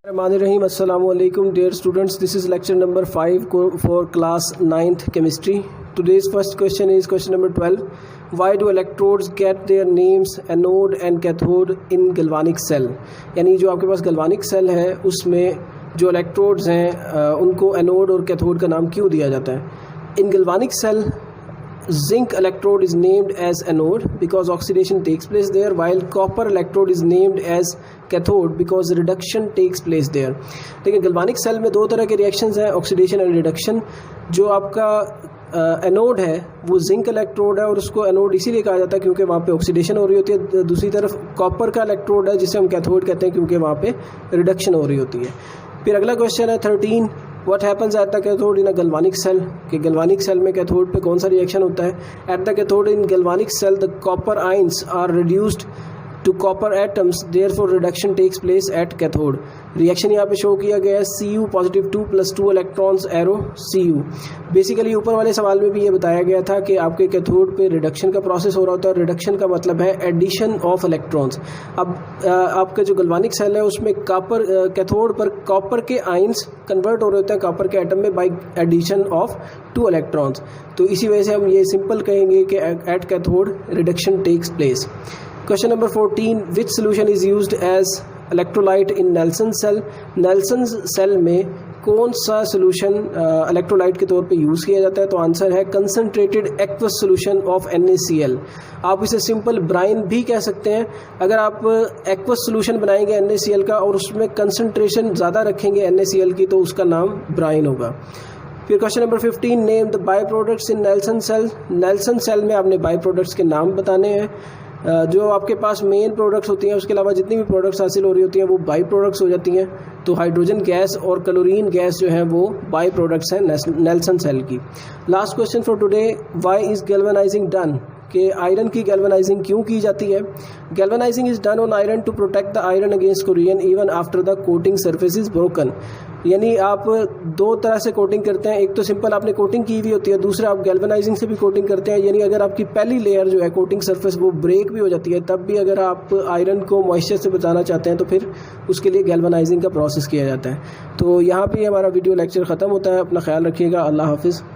Rahim. Assalamu alaikum dear students. This is lecture number 5 for class 9th chemistry. Today's first question is question number 12. Why do electrodes get their names anode and cathode in galvanic cell? यानी जो आपके पास galvanic cell है उसमें जो electrodes हैं उनको anode और cathode का नाम क्यों दिया जाता है? In galvanic cell zinc electrode is named as anode because oxidation takes place there, while copper electrode is named as cathode because reduction takes place there. लेकिन galvanic cell में दो तरह के reactions हैं, oxidation and reduction. जो आपका anode है वो जिंक इलेक्ट्रोड है और उसको एनोड इसीलिए कहा जाता है क्योंकि वहाँ पे ऑक्सीडेशन हो रही होती है. दूसरी तरफ कॉपर का इलेक्ट्रोड है जिसे हम कैथोड कहते हैं क्योंकि वहाँ पे रिडक्शन हो रही होती है. फिर अगला क्वेश्चन है 13. What happens at the cathode in a galvanic cell? कि गैल्वानिक सेल में कैथोड पे कौन सा रिएक्शन होता है? At the cathode in galvanic cell the copper ions are reduced to copper atoms, therefore reduction takes place at cathode. Reaction यहाँ पे show किया गया है Cu +2 + 2 electrons arrow Cu. Basically ऊपर वाले सवाल में भी ये बताया गया था कि आपके कैथोड पे रिडक्शन का प्रोसेस हो रहा होता है. रिडक्शन का मतलब है एडिशन ऑफ इलेक्ट्रॉन्स. अब आपका जो गैल्वानिक सेल है उसमें कॉपर कैथोड पर कॉपर के आयंस कन्वर्ट हो रहे होते हैं कॉपर के एटम में बाय एडिशन ऑफ 2 इलेक्ट्रॉन्स. तो इसी वजह से हम ये सिंपल कहेंगे कि at cathode reduction takes place. Question number 14. Which solution is used as electrolyte in Nelson cell? Nelson cell में कौन सा सोल्यूशन इलेक्ट्रोलाइट के तौर पे यूज़ किया जाता है? तो आंसर है concentrated aqueous solution of NaCl. आप इसे सिंपल ब्राइन भी कह सकते हैं. अगर आप एक्वस सोल्यूशन बनाएंगे NaCl का और उसमें कंसनट्रेशन ज़्यादा रखेंगे NaCl की तो उसका नाम ब्राइन होगा. फिर question number 15. Name the by products in Nelson cell. Nelson cell में आपने बाई प्रोडक्ट्स के नाम बताने हैं. जो आपके पास मेन प्रोडक्ट्स होती हैं उसके अलावा जितनी भी प्रोडक्ट्स हासिल हो रही होती हैं वो बाई प्रोडक्ट्स हो जाती हैं. तो हाइड्रोजन गैस और क्लोरीन गैस जो है वो बाई प्रोडक्ट्स हैं नेल्सन सेल की. Last question for today. Why is galvanising done? कि आयरन की गैल्वेनाइजिंग क्यों की जाती है? Galvanising is done on iron to protect the iron against corrosion even after the coating surface is broken. यानी आप दो तरह से कोटिंग करते हैं. एक तो सिंपल आपने कोटिंग की हुई होती है, दूसरा आप गैल्वेनाइजिंग से भी कोटिंग करते हैं. यानी अगर आपकी पहली लेयर जो है कोटिंग सरफेस वो ब्रेक भी हो जाती है तब भी अगर आप आयरन को मॉइस्चर से बचाना चाहते हैं तो फिर उसके लिए गैल्वेनाइजिंग का प्रोसेस किया जाता है. तो यहाँ पे हमारा वीडियो लेक्चर ख़त्म होता है. अपना ख्याल रखिएगा. अल्लाह हाफिज़.